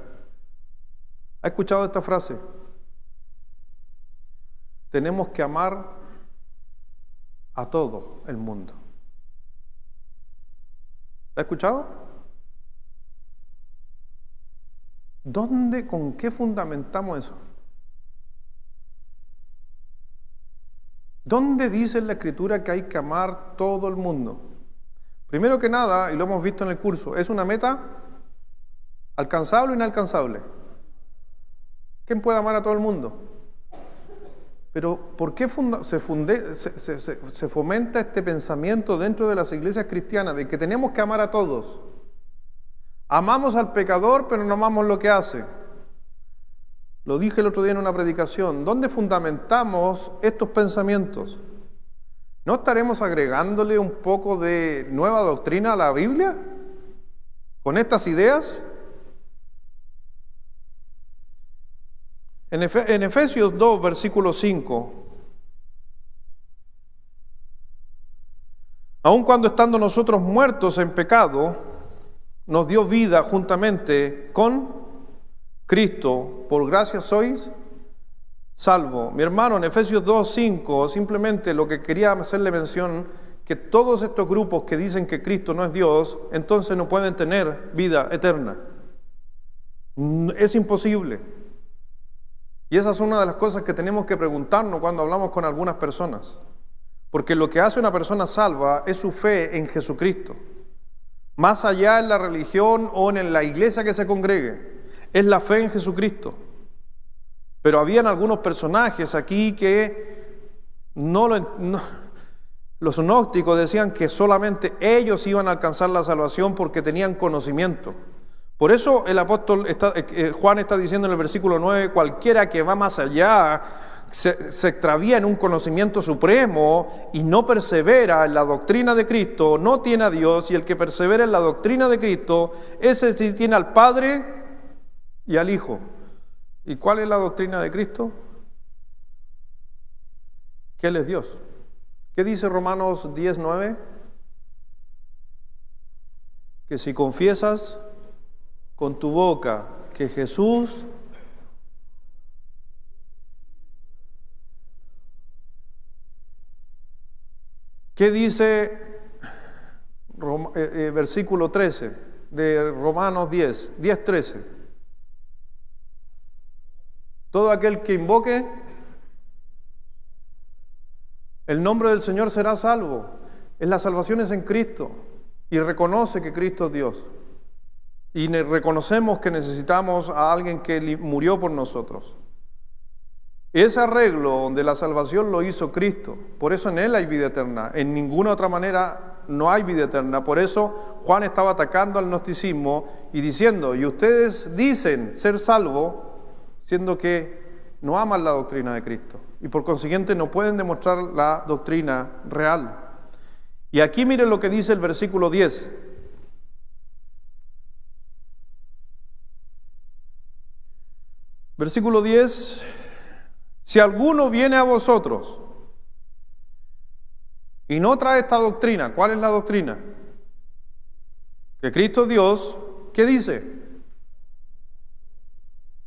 ¿Ha escuchado esta frase? Tenemos que amar a todo el mundo. ¿La ha escuchado? ¿Dónde, con qué fundamentamos eso? ¿Dónde dice en la Escritura que hay que amar todo el mundo? Primero que nada, y lo hemos visto en el curso, ¿es una meta alcanzable o inalcanzable? ¿Quién puede amar a todo el mundo? Pero ¿por qué se fomenta este pensamiento dentro de las iglesias cristianas de que tenemos que amar a todos? Amamos al pecador, pero no amamos lo que hace. Lo dije el otro día en una predicación. ¿Dónde fundamentamos estos pensamientos? ¿No estaremos agregándole un poco de nueva doctrina a la Biblia con estas ideas? En Efesios 2, versículo 5, aun cuando estando nosotros muertos en pecado, nos dio vida juntamente con Cristo, por gracia sois salvo. Mi hermano, en Efesios 2, 5, simplemente lo que quería hacerle mención, que todos estos grupos que dicen que Cristo no es Dios, entonces no pueden tener vida eterna. Es imposible. Y esa es una de las cosas que tenemos que preguntarnos cuando hablamos con algunas personas. Porque lo que hace una persona salva es su fe en Jesucristo. Más allá en la religión o en la iglesia que se congregue, es la fe en Jesucristo. Pero habían algunos personajes aquí que los gnósticos decían que solamente ellos iban a alcanzar la salvación porque tenían conocimiento. Por eso el apóstol Juan está diciendo en el versículo 9, cualquiera que va más allá se extravía en un conocimiento supremo y no persevera en la doctrina de Cristo, no tiene a Dios, y el que persevera en la doctrina de Cristo, ese sí tiene al Padre y al Hijo. ¿Y cuál es la doctrina de Cristo? Que Él es Dios. ¿Qué dice Romanos 10:9? Que si confiesas con tu boca que Jesús ¿qué dice versículo 13 de Romanos 10:13? Todo aquel que invoque el nombre del Señor será salvo. La salvación es en Cristo y reconoce que Cristo es Dios. Y reconocemos que necesitamos a alguien que murió por nosotros. Ese arreglo de la salvación lo hizo Cristo. Por eso en Él hay vida eterna. En ninguna otra manera no hay vida eterna. Por eso Juan estaba atacando al gnosticismo y diciendo, y ustedes dicen ser salvos, siendo que no aman la doctrina de Cristo. Y por consiguiente no pueden demostrar la doctrina real. Y aquí miren lo que dice el versículo 10. Versículo 10, si alguno viene a vosotros y no trae esta doctrina, ¿cuál es la doctrina? Que Cristo es Dios, ¿qué dice?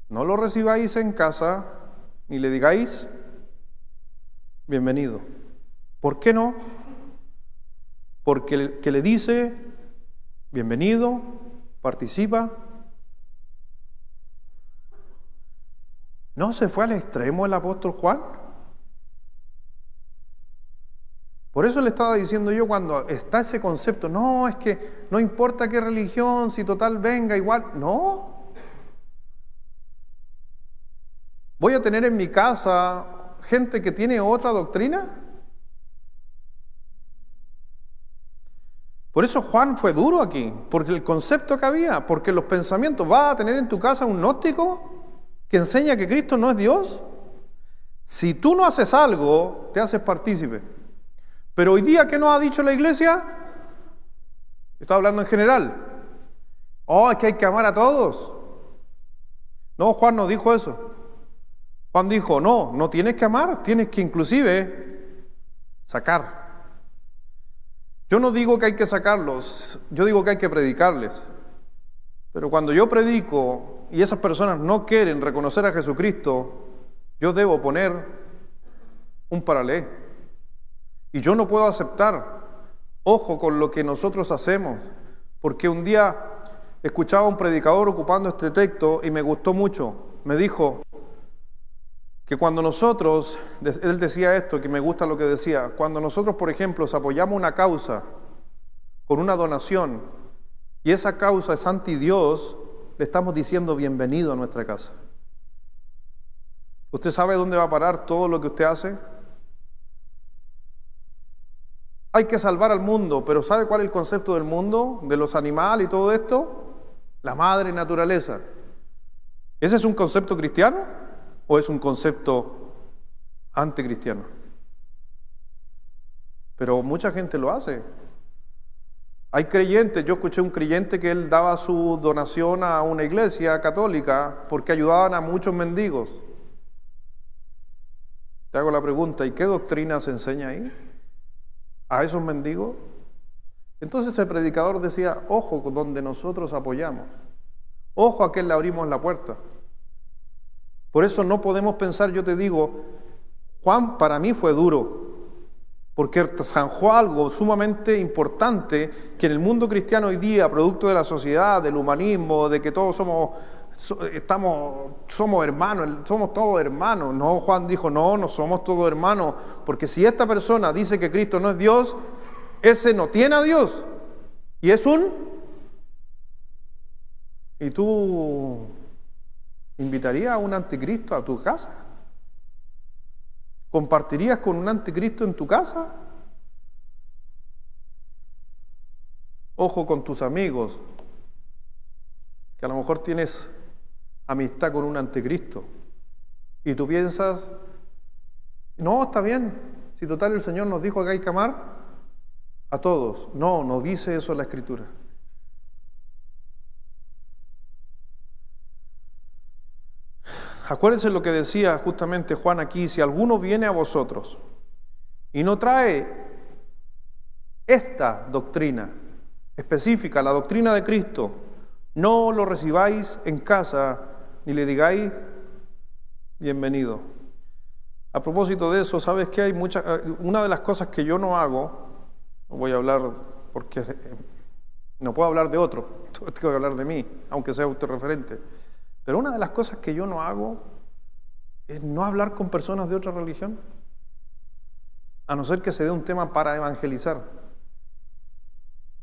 No lo recibáis en casa ni le digáis bienvenido. ¿Por qué no? Porque el que le dice bienvenido, participa. ¿No se fue al extremo el apóstol Juan? Por eso le estaba diciendo yo cuando está ese concepto, no, es que no importa qué religión, si total venga igual, no. ¿Voy a tener en mi casa gente que tiene otra doctrina? Por eso Juan fue duro aquí, porque el concepto que había, porque los pensamientos, ¿vas a tener en tu casa un gnóstico que enseña que Cristo no es Dios? Si tú no haces algo, te haces partícipe. Pero hoy día, ¿qué nos ha dicho la iglesia? Está hablando en general. Oh, es que hay que amar a todos. No, Juan no dijo eso. Juan dijo, no tienes que amar, tienes que inclusive sacar. Yo no digo que hay que sacarlos, yo digo que hay que predicarles. Pero cuando yo predico y esas personas no quieren reconocer a Jesucristo, yo debo poner un paralelo. Y yo no puedo aceptar, ojo con lo que nosotros hacemos, porque un día escuchaba a un predicador ocupando este texto y me gustó mucho. Me dijo que cuando nosotros, él decía esto, que me gusta lo que decía, cuando nosotros, por ejemplo, apoyamos una causa con una donación y esa causa es anti Dios, le estamos diciendo bienvenido a nuestra casa. ¿Usted sabe dónde va a parar todo lo que usted hace? Hay que salvar al mundo, pero ¿sabe cuál es el concepto del mundo? De los animales y todo esto. La madre naturaleza. ¿Ese es un concepto cristiano o es un concepto anticristiano? Pero mucha gente lo hace. Hay creyentes, yo escuché un creyente que él daba su donación a una iglesia católica porque ayudaban a muchos mendigos. Te hago la pregunta, ¿y qué doctrina se enseña ahí? ¿A esos mendigos? Entonces el predicador decía, ojo con donde nosotros apoyamos. Ojo a quien le abrimos la puerta. Por eso no podemos pensar, yo te digo, Juan para mí fue duro, porque zanjó algo sumamente importante que en el mundo cristiano hoy día, producto de la sociedad, del humanismo, de que todos somos hermanos, somos todos hermanos. No, Juan dijo, no somos todos hermanos, porque si esta persona dice que Cristo no es Dios, ese no tiene a Dios, y es ¿Y tú invitarías a un anticristo a tu casa? ¿Compartirías con un anticristo en tu casa? Ojo con tus amigos, que a lo mejor tienes amistad con un anticristo y tú piensas, no, está bien, si total el Señor nos dijo que hay que amar a todos. No, no dice eso la Escritura. Acuérdense lo que decía justamente Juan aquí, si alguno viene a vosotros y no trae esta doctrina específica, la doctrina de Cristo, no lo recibáis en casa ni le digáis bienvenido. A propósito de eso, ¿sabes qué? Una de las cosas que yo no hago, no voy a hablar porque no puedo hablar de otro, tengo que hablar de mí, aunque sea autorreferente. Pero una de las cosas que yo no hago es no hablar con personas de otra religión, a no ser que se dé un tema para evangelizar.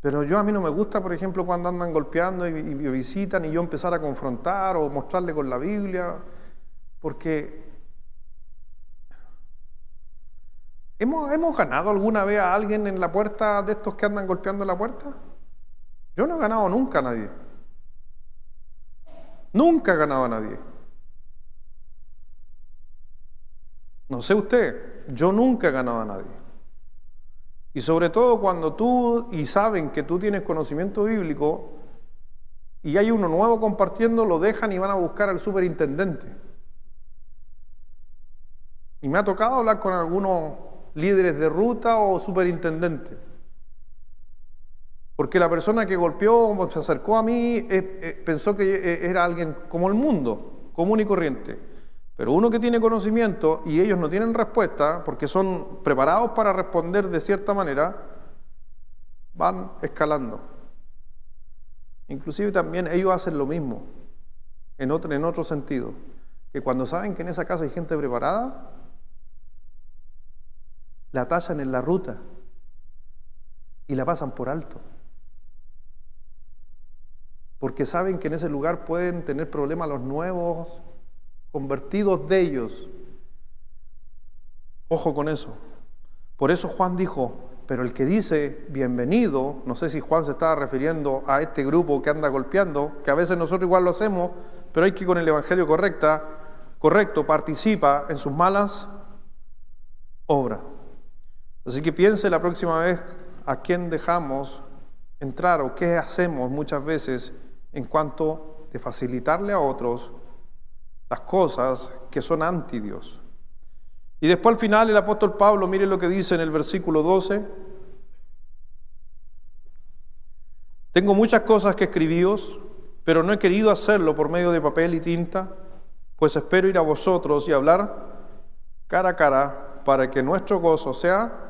Pero a mí no me gusta, por ejemplo, cuando andan golpeando y visitan y yo empezar a confrontar o mostrarle con la Biblia, porque ¿hemos ganado alguna vez a alguien en la puerta de estos que andan golpeando la puerta? Yo no he ganado nunca a nadie. Nunca he ganado a nadie. No sé usted, yo nunca he ganado a nadie. Y sobre todo cuando saben que tú tienes conocimiento bíblico y hay uno nuevo compartiendo, lo dejan y van a buscar al superintendente. Y me ha tocado hablar con algunos líderes de ruta o superintendentes. Porque la persona que golpeó, se acercó a mí, pensó que era alguien como el mundo, común y corriente. Pero uno que tiene conocimiento y ellos no tienen respuesta, porque son preparados para responder de cierta manera, van escalando. Inclusive también ellos hacen lo mismo, en otro sentido, que cuando saben que en esa casa hay gente preparada, la tasan en la ruta y la pasan por alto. Porque saben que en ese lugar pueden tener problemas los nuevos convertidos de ellos. Ojo con eso. Por eso Juan dijo, pero el que dice bienvenido, no sé si Juan se estaba refiriendo a este grupo que anda golpeando, que a veces nosotros igual lo hacemos, pero hay que con el evangelio correcto, participa en sus malas obras. Así que piense la próxima vez a quién dejamos entrar o qué hacemos muchas veces en cuanto de facilitarle a otros las cosas que son anti Dios. Y después al final el apóstol Pablo, mire lo que dice en el versículo 12. Tengo muchas cosas que escribíos, pero no he querido hacerlo por medio de papel y tinta, pues espero ir a vosotros y hablar cara a cara para que nuestro gozo sea.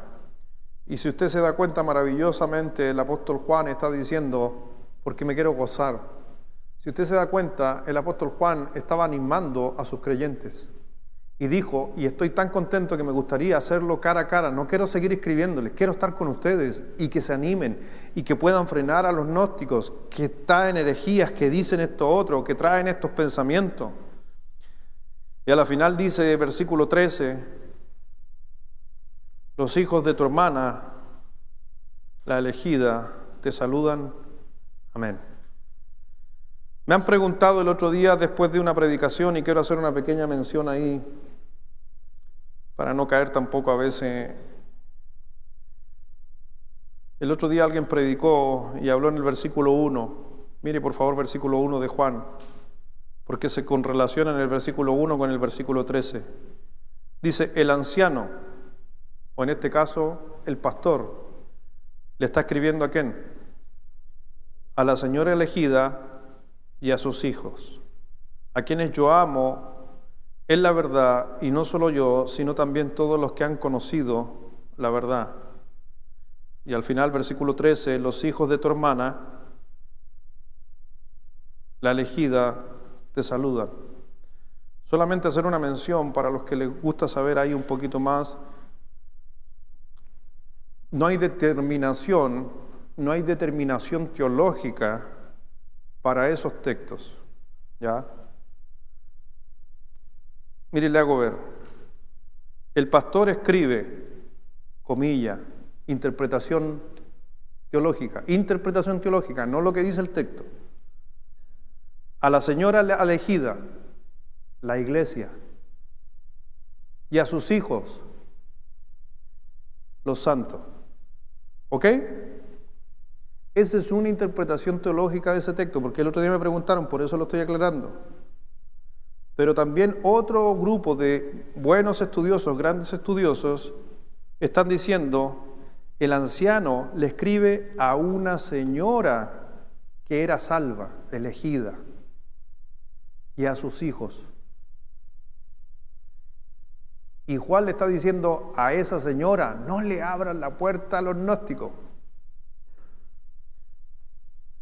Y si usted se da cuenta maravillosamente, el apóstol Juan está diciendo, porque me quiero gozar. Si usted se da cuenta, el apóstol Juan estaba animando a sus creyentes. Y dijo, y estoy tan contento que me gustaría hacerlo cara a cara, no quiero seguir escribiéndoles, quiero estar con ustedes y que se animen y que puedan frenar a los gnósticos que traen herejías, que dicen esto otro, que traen estos pensamientos. Y a la final dice, versículo 13, los hijos de tu hermana, la elegida, te saludan. Amén. Me han preguntado el otro día después de una predicación, y quiero hacer una pequeña mención ahí, para no caer tampoco a veces. El otro día alguien predicó y habló en el versículo 1. Mire por favor versículo 1 de Juan, porque se correlaciona en el versículo 1 con el versículo 13. Dice, el anciano, o en este caso el pastor, le está escribiendo ¿a quién? A la señora elegida y a sus hijos, a quienes yo amo en la verdad, y no solo yo, sino también todos los que han conocido la verdad. Y al final, versículo 13, los hijos de tu hermana, la elegida, te saludan. Solamente hacer una mención para los que les gusta saber ahí un poquito más. No hay determinación teológica para esos textos, ¿ya? Mire, le hago ver. El pastor escribe, comilla, interpretación teológica, no lo que dice el texto. A la señora elegida, la iglesia, y a sus hijos, los santos. ¿Ok? Esa es una interpretación teológica de ese texto, porque el otro día me preguntaron, por eso lo estoy aclarando. Pero también otro grupo de buenos estudiosos, grandes estudiosos, están diciendo, el anciano le escribe a una señora que era salva, elegida, y a sus hijos. Y Juan le está diciendo a esa señora, no le abran la puerta a los gnósticos.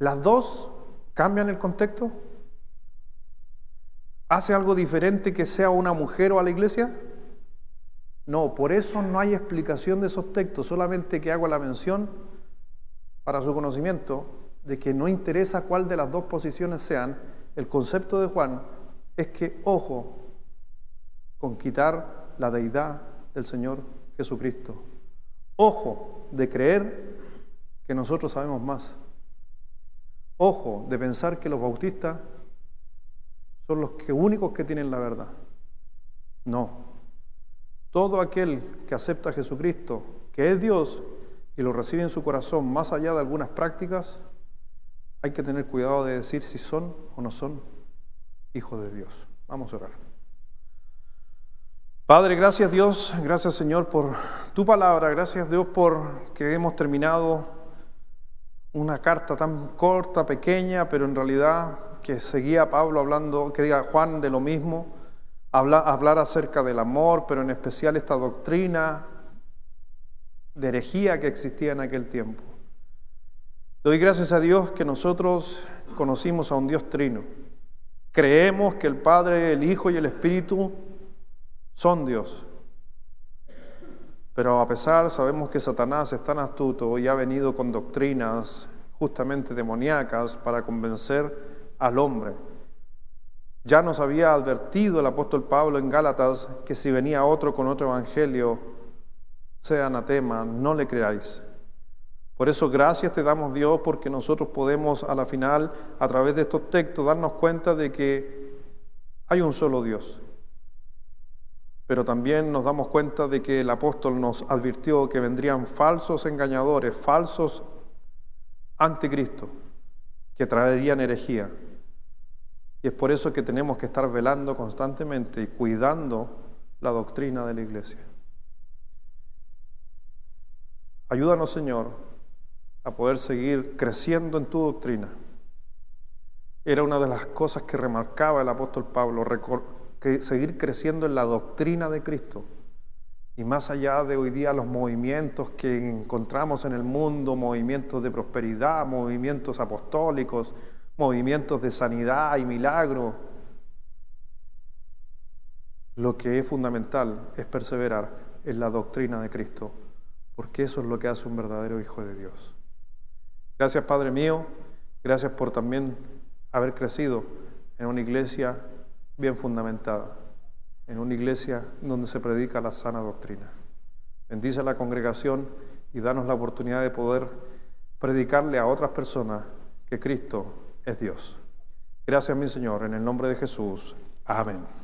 ¿Las dos cambian el contexto? ¿Hace algo diferente que sea una mujer o a la iglesia? No, por eso no hay explicación de esos textos, solamente que hago la mención para su conocimiento de que no interesa cuál de las dos posiciones sean. El concepto de Juan es que, ojo, con quitar la deidad del Señor Jesucristo. Ojo de creer que nosotros sabemos más. Ojo de pensar que los bautistas son los únicos que tienen la verdad. No. Todo aquel que acepta a Jesucristo, que es Dios, y lo recibe en su corazón, más allá de algunas prácticas, hay que tener cuidado de decir si son o no son hijos de Dios. Vamos a orar. Padre, gracias Dios, gracias Señor por tu palabra, gracias Dios por que hemos terminado una carta tan corta, pequeña, pero en realidad que seguía Pablo hablando, que diga Juan de lo mismo, hablar acerca del amor, pero en especial esta doctrina de herejía que existía en aquel tiempo. Doy gracias a Dios que nosotros conocimos a un Dios trino. Creemos que el Padre, el Hijo y el Espíritu son Dios. Pero a pesar, sabemos que Satanás es tan astuto y ha venido con doctrinas justamente demoníacas para convencer al hombre. Ya nos había advertido el apóstol Pablo en Gálatas que si venía otro con otro evangelio, sea anatema, no le creáis. Por eso gracias te damos Dios, porque nosotros podemos a la final, a través de estos textos, darnos cuenta de que hay un solo Dios. Pero también nos damos cuenta de que el apóstol nos advirtió que vendrían falsos engañadores, falsos anticristos, que traerían herejía. Y es por eso que tenemos que estar velando constantemente y cuidando la doctrina de la iglesia. Ayúdanos, Señor, a poder seguir creciendo en tu doctrina. Era una de las cosas que remarcaba el apóstol Pablo, que seguir creciendo en la doctrina de Cristo. Y más allá de hoy día los movimientos que encontramos en el mundo, movimientos de prosperidad, movimientos apostólicos, movimientos de sanidad y milagro. lo que es fundamental es perseverar en la doctrina de Cristo, porque eso es lo que hace un verdadero hijo de Dios. Gracias, Padre mío, gracias por también haber crecido en una iglesia bien fundamentada, en una iglesia donde se predica la sana doctrina. Bendice a la congregación y danos la oportunidad de poder predicarle a otras personas que Cristo es Dios. Gracias, mi Señor, en el nombre de Jesús. Amén.